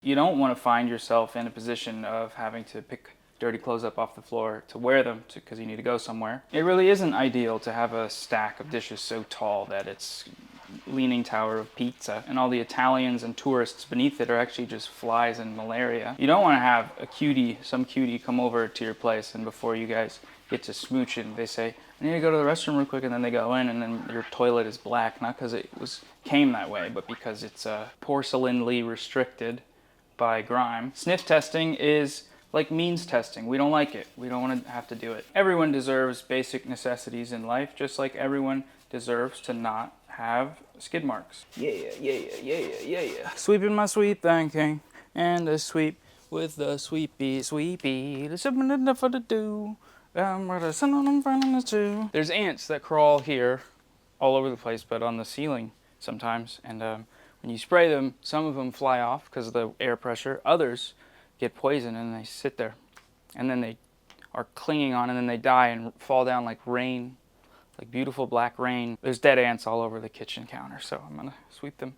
You don't want to find yourself in a position of having to pick dirty clothes up off the floor to wear them because you need to go somewhere. It really isn't ideal to have a stack of dishes so tall that it's Leaning Tower of pizza, and all the Italians and tourists beneath it are actually just flies and malaria. You don't want to have some cutie come over to your place, and before you guys get to smooching, they say, I need to go to the restroom real quick, and then they go in, and then your toilet is black, not because it came that way, but because it's porcelainly restricted by grime. Sniff testing is like means testing. We don't like it. We don't want to have to do it. Everyone deserves basic necessities in life, just like everyone deserves to not have skid marks. Yeah. Sweeping my sweep thinking, and I sweep with the sweepy. There's something enough for to do. There's ants that crawl here all over the place, but on the ceiling sometimes. And when you spray them, some of them fly off because of the air pressure. Others get poisoned and they sit there. And then they are clinging on, and then they die and fall down like rain, like beautiful black rain. There's dead ants all over the kitchen counter, so I'm gonna sweep them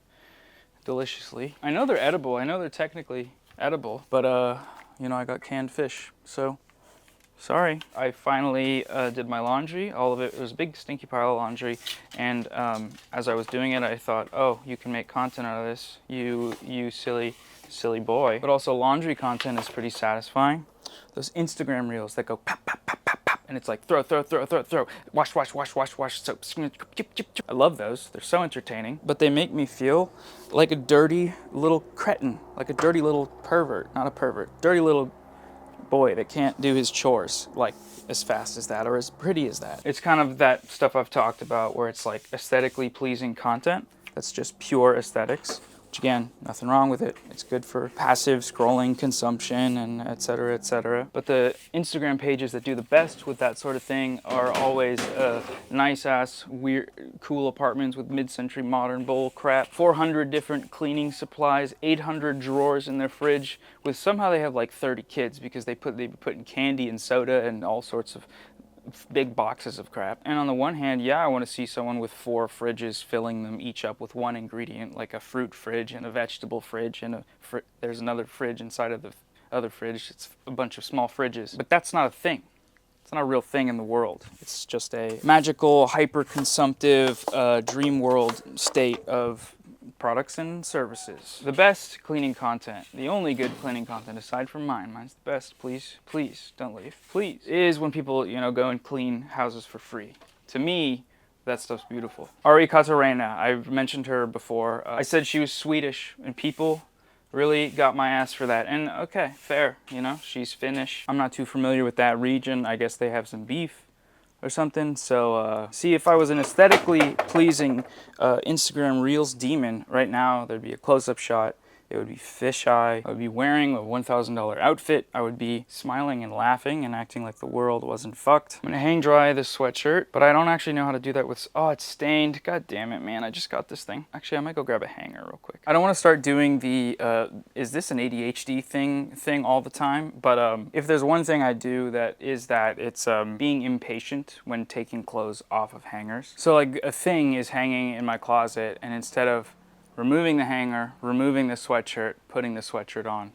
deliciously. I know they're edible. I know they're technically edible, but you know, I got canned fish, so sorry. I finally did my laundry. All of it was a big stinky pile of laundry, and as I was doing it, I thought, oh, you can make content out of this, you silly boy. But also laundry content is pretty satisfying. Those Instagram reels that go pop, pop, pop, pop, pop, and it's like throw, wash, soap. I love those. They're so entertaining, but they make me feel like a dirty little cretin, like a dirty little pervert, not a pervert, dirty little boy that can't do his chores like as fast as that or as pretty as that. It's kind of that stuff I've talked about where it's like aesthetically pleasing content that's just pure aesthetics, which again, nothing wrong with it. It's good for passive scrolling consumption and et cetera. But the Instagram pages that do the best with that sort of thing are always nice ass, weird, cool apartments with mid-century modern bull crap, 400 different cleaning supplies, 800 drawers in their fridge, with somehow they have like 30 kids because they be putting candy and soda and all sorts of big boxes of crap. And on the one hand, yeah, I want to see someone with 4 fridges filling them each up with one ingredient, like a fruit fridge and a vegetable fridge, and there's another fridge inside of the other fridge. It's a bunch of small fridges. But that's not a thing. It's not a real thing in the world. It's just a magical, hyper-consumptive, dream world state of products and services. The best cleaning content, the only good cleaning content aside from mine's the best, please don't leave, please, is when people, you know, go and clean houses for free. To me, that stuff's beautiful. Ari Katarina, I've mentioned her before. I said she was Swedish, and people really got my ass for that. And okay, fair, you know, she's Finnish. I'm not too familiar with that region. I guess they have some beef or something. So see, if I was an aesthetically pleasing Instagram Reels demon right now, there'd be a close-up shot. It would be fisheye. I would be wearing a $1,000 outfit. I would be smiling and laughing and acting like the world wasn't fucked. I'm gonna hang dry this sweatshirt, but I don't actually know how to do that with, oh, it's stained. God damn it, man, I just got this thing. Actually, I might go grab a hanger real quick. I don't wanna start doing the, is this an ADHD thing all the time? But if there's one thing I do that is that, it's being impatient when taking clothes off of hangers. So like a thing is hanging in my closet, and instead of removing the hanger, removing the sweatshirt, putting the sweatshirt on.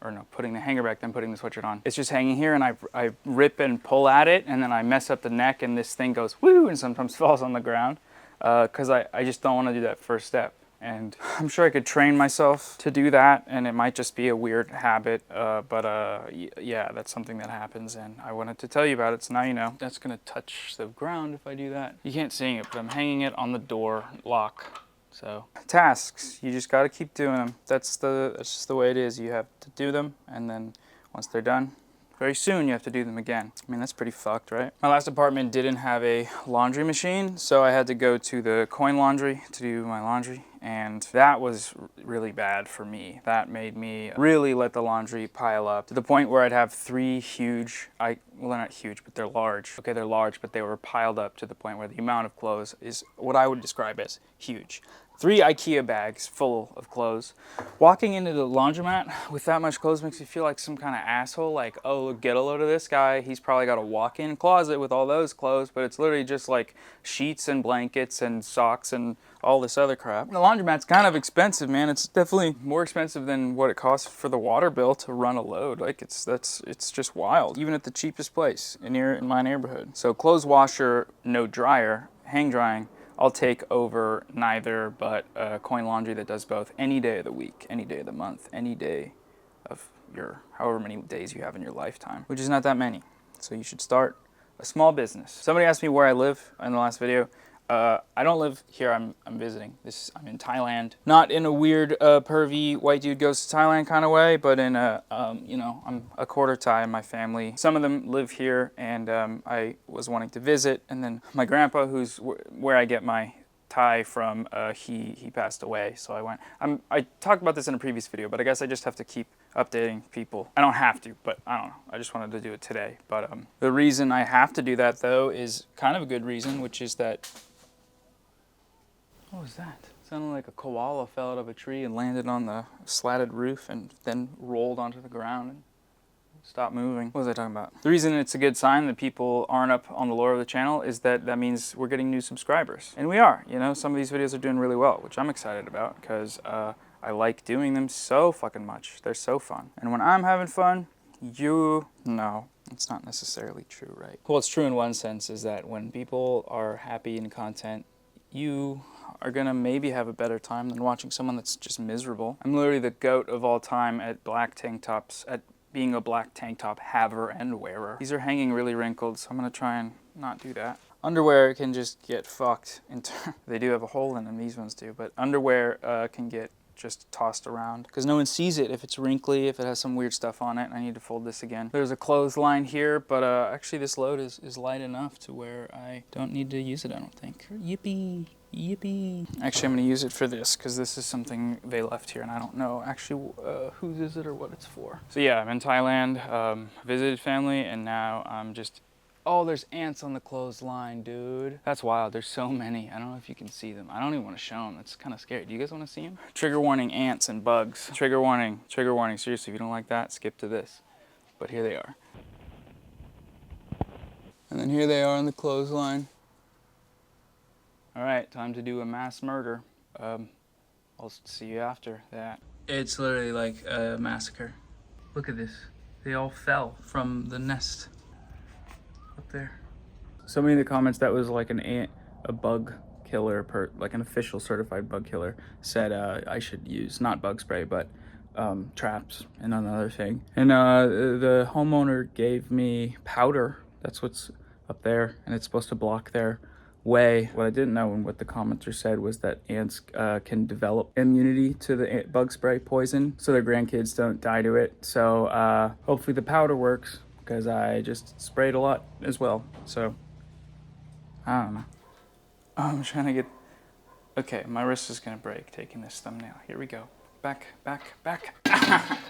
Or no, putting the hanger back, then putting the sweatshirt on. It's just hanging here, and I rip and pull at it, and then I mess up the neck, and this thing goes woo, and sometimes falls on the ground. Because I just don't want to do that first step. And I'm sure I could train myself to do that, and it might just be a weird habit. Yeah, that's something that happens, and I wanted to tell you about it, so now you know. That's gonna touch the ground if I do that. You can't see it, but I'm hanging it on the door lock. So tasks, you just got to keep doing them. That's just the way it is. You have to do them, and then once they're done, very soon you have to do them again. I mean, that's pretty fucked, right? My last apartment didn't have a laundry machine, so I had to go to the coin laundry to do my laundry, and that was really bad for me. That made me really let the laundry pile up to the point where I'd have 3 huge, well, they're not huge, but they're large. Okay, they're large, but they were piled up to the point where the amount of clothes is what I would describe as huge. 3 IKEA bags full of clothes. Walking into the laundromat with that much clothes makes you feel like some kind of asshole, like, oh, get a load of this guy. He's probably got a walk-in closet with all those clothes, but it's literally just like sheets and blankets and socks and all this other crap. The laundromat's kind of expensive, man. It's definitely more expensive than what it costs for the water bill to run a load. Like, it's just wild, even at the cheapest place in my neighborhood. So clothes washer, no dryer, hang drying, I'll take over neither, but Coin Laundry that does both any day of the week, any day of the month, any day of your however many days you have in your lifetime, which is not that many. So you should start a small business. Somebody asked me where I live in the last video. I don't live here. I'm visiting. I'm in Thailand. Not in a weird, pervy white dude goes to Thailand kind of way, but in a, you know, I'm a quarter Thai in my family. Some of them live here, and I was wanting to visit. And then my grandpa, who's where I get my Thai from, he passed away. So I went. I talked about this in a previous video, but I guess I just have to keep updating people. I don't have to, but I don't know. I just wanted to do it today. But the reason I have to do that though is kind of a good reason, which is that. What was that? It sounded like a koala fell out of a tree and landed on the slatted roof and then rolled onto the ground and stopped moving. What was I talking about? The reason it's a good sign that people aren't up on the lore of the channel is that means we're getting new subscribers. And we are, you know, some of these videos are doing really well, which I'm excited about because I like doing them so fucking much. They're so fun. And when I'm having fun, you know. It's not necessarily true, right? Well, it's true in one sense is that when people are happy in content, you are gonna maybe have a better time than watching someone that's just miserable. I'm literally the goat of all time at black tank tops, at being a black tank top haver and wearer. These are hanging really wrinkled, so I'm gonna try and not do that. Underwear can just get fucked. They do have a hole in them, these ones do, but underwear can get just tossed around because no one sees it if it's wrinkly, if it has some weird stuff on it. I need to fold this again. There's a clothesline here, but actually this load is light enough to where I don't need to use it, I don't think. Yippee. Yippee. Actually, I'm going to use it for this because this is something they left here and I don't know actually whose is it or what it's for. So yeah, I'm in Thailand, visited family, and now I'm just... Oh, there's ants on the clothesline, dude. That's wild. There's so many. I don't know if you can see them. I don't even want to show them. That's kind of scary. Do you guys want to see them? Trigger warning, ants and bugs. Trigger warning. Trigger warning. Seriously, if you don't like that, skip to this. But here they are. And then here they are on the clothesline. All right, time to do a mass murder. I'll see you after that. It's literally like a massacre. Look at this. They all fell from the nest up there. Somebody in the comments that was like a bug killer, like an official certified bug killer, said I should use not bug spray but traps and another thing. And the homeowner gave me powder. That's what's up there, and it's supposed to block their way. What I didn't know and what the commenter said was that ants can develop immunity to the bug spray poison, so their grandkids don't die to it. So hopefully the powder works, because I just sprayed a lot as well. So I don't know. I'm trying to get... Okay, my wrist is gonna break taking this thumbnail. Here we go. Back, back, back.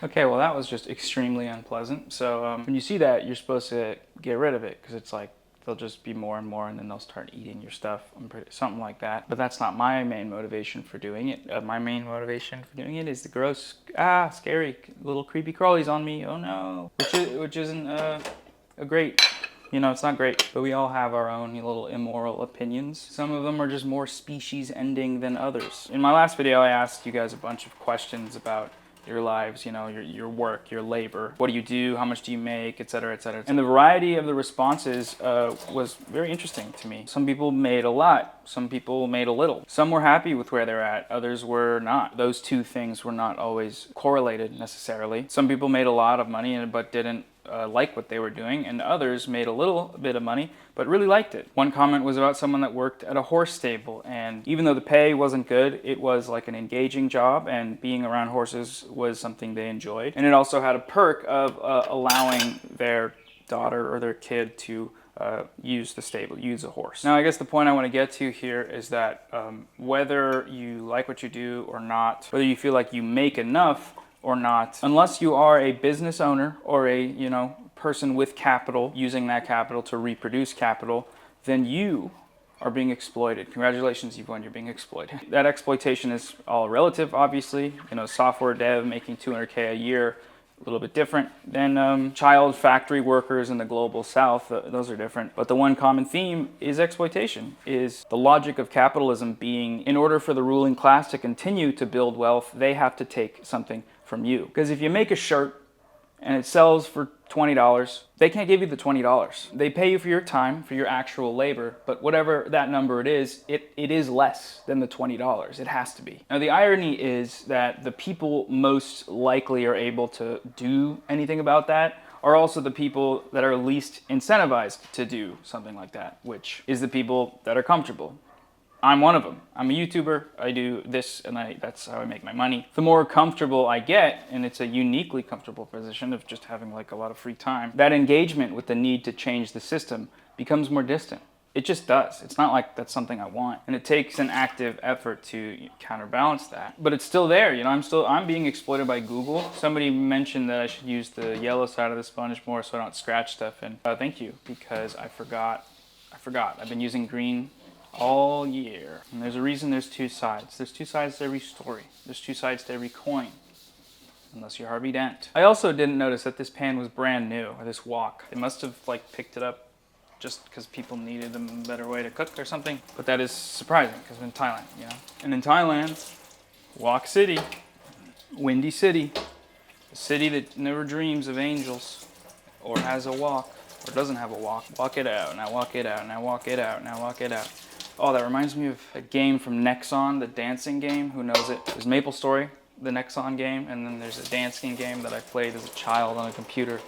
Okay, well that was just extremely unpleasant. So when you see that, you're supposed to get rid of it, because it's like they'll just be more and more, and then they'll start eating your stuff, something like that. But that's not my main motivation for doing it. My main motivation for doing it is the gross, scary little creepy crawlies on me. Oh no, which isn't a great. You know, it's not great, but we all have our own little immoral opinions. Some of them are just more species ending than others. In my last video, I asked you guys a bunch of questions about your lives, you know, your work, your labor. What do you do? How much do you make? Et cetera, et cetera. And the variety of the responses was very interesting to me. Some people made a lot. Some people made a little. Some were happy with where they're at. Others were not. Those two things were not always correlated necessarily. Some people made a lot of money but didn't like what they were doing, and others made a little bit of money but really liked it. One comment was about someone that worked at a horse stable, and even though the pay wasn't good, it was like an engaging job, and being around horses was something they enjoyed. And it also had a perk of allowing their daughter or their kid to use the stable, use a horse. Now I guess the point I want to get to here is that whether you like what you do or not, whether you feel like you make enough or not, unless you are a business owner or a, you know, person with capital using that capital to reproduce capital, then you are being exploited. Congratulations, you've won, you're being exploited. That exploitation is all relative, obviously. You know, software dev making 200K a year, a little bit different than child factory workers in the global south. Those are different. But the one common theme is exploitation, is the logic of capitalism being, in order for the ruling class to continue to build wealth, they have to take something from you. Because if you make a shirt and it sells for $20, they can't give you the $20. They pay you for your time, for your actual labor, but whatever that number it is less than the $20. It has to be. Now the irony is that the people most likely are able to do anything about that are also the people that are least incentivized to do something like that, which is the people that are comfortable. I'm one of them. I'm a YouTuber. I do this and that's how I make my money. The more comfortable I get, and it's a uniquely comfortable position of just having like a lot of free time, that engagement with the need to change the system becomes more distant. It just does. It's not like that's something I want. And it takes an active effort to counterbalance that. But it's still there, you know, I'm being exploited by Google. Somebody mentioned that I should use the yellow side of the sponge more so I don't scratch stuff. And thank you, because I forgot. I've been using green all year. And there's a reason there's two sides. There's two sides to every story. There's two sides to every coin. Unless you're Harvey Dent. I also didn't notice that this pan was brand new, or this wok. They must have like picked it up just because people needed a better way to cook or something. But that is surprising because I'm in Thailand, you know? And in Thailand, Wok City, Windy City, a city that never dreams of angels or has a wok or doesn't have a wok. Walk it out, now walk it out, now walk it out, now walk it out. Oh, that reminds me of a game from Nexon, the dancing game. Who knows it? There's MapleStory, the Nexon game, and then there's a dancing game that I played as a child on a computer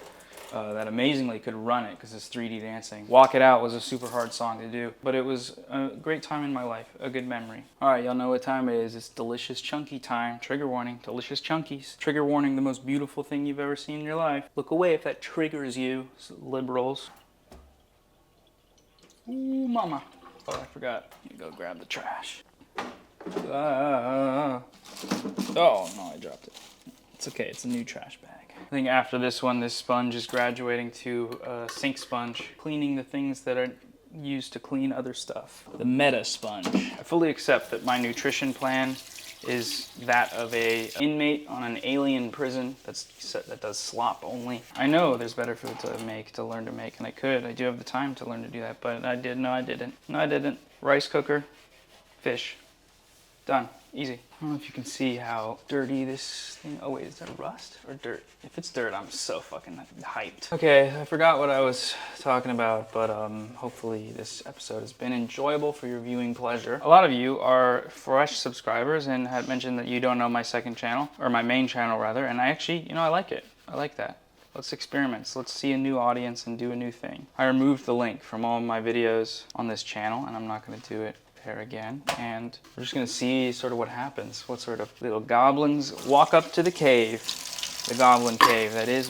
that amazingly could run it because it's 3D dancing. Walk It Out was a super hard song to do, but it was a great time in my life, a good memory. All right, y'all know what time it is. It's delicious chunky time. Trigger warning, delicious chunkies. Trigger warning, the most beautiful thing you've ever seen in your life. Look away if that triggers you, liberals. Ooh, mama. Oh, I forgot. You go grab the trash. Oh, no, I dropped it. It's okay, it's a new trash bag. I think after this one, this sponge is graduating to a sink sponge, cleaning the things that are used to clean other stuff. The meta sponge. I fully accept that my nutrition plan is that of a inmate on an alien prison that does slop only. I know there's better food to learn to make, and I do have the time to learn to do that, but I didn't. Rice cooker, fish, done, easy. I don't know if you can see how dirty this thing, oh wait, is that rust or dirt? If it's dirt, I'm so fucking hyped. Okay, I forgot what I was talking about, but hopefully this episode has been enjoyable for your viewing pleasure. A lot of you are fresh subscribers and had mentioned that you don't know my second channel, or my main channel rather, and I actually, you know, I like it. I like that. Let's experiment. Let's see a new audience and do a new thing. I removed the link from all my videos on this channel, and I'm not going to do it there again. And we're just going to see sort of what happens. What sort of little goblins walk up to the cave. The goblin cave. That is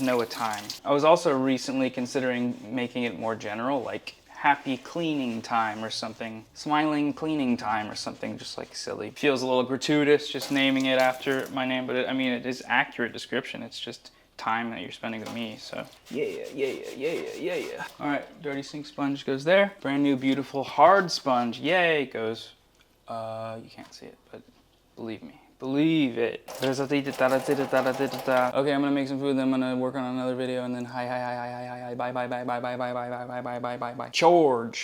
Noah time. I was also recently considering making it more general, like happy cleaning time or something. Smiling cleaning time or something, just like silly. Feels a little gratuitous just naming it after my name, but I mean, it is accurate description. It's just time that you're spending with me, so yeah. All right, dirty sink sponge goes there. Brand new, beautiful, hard sponge, yay, goes, you can't see it, but believe me. Believe it. Okay, I'm gonna make some food, then I'm gonna work on another video, and then hi, bye. Chores.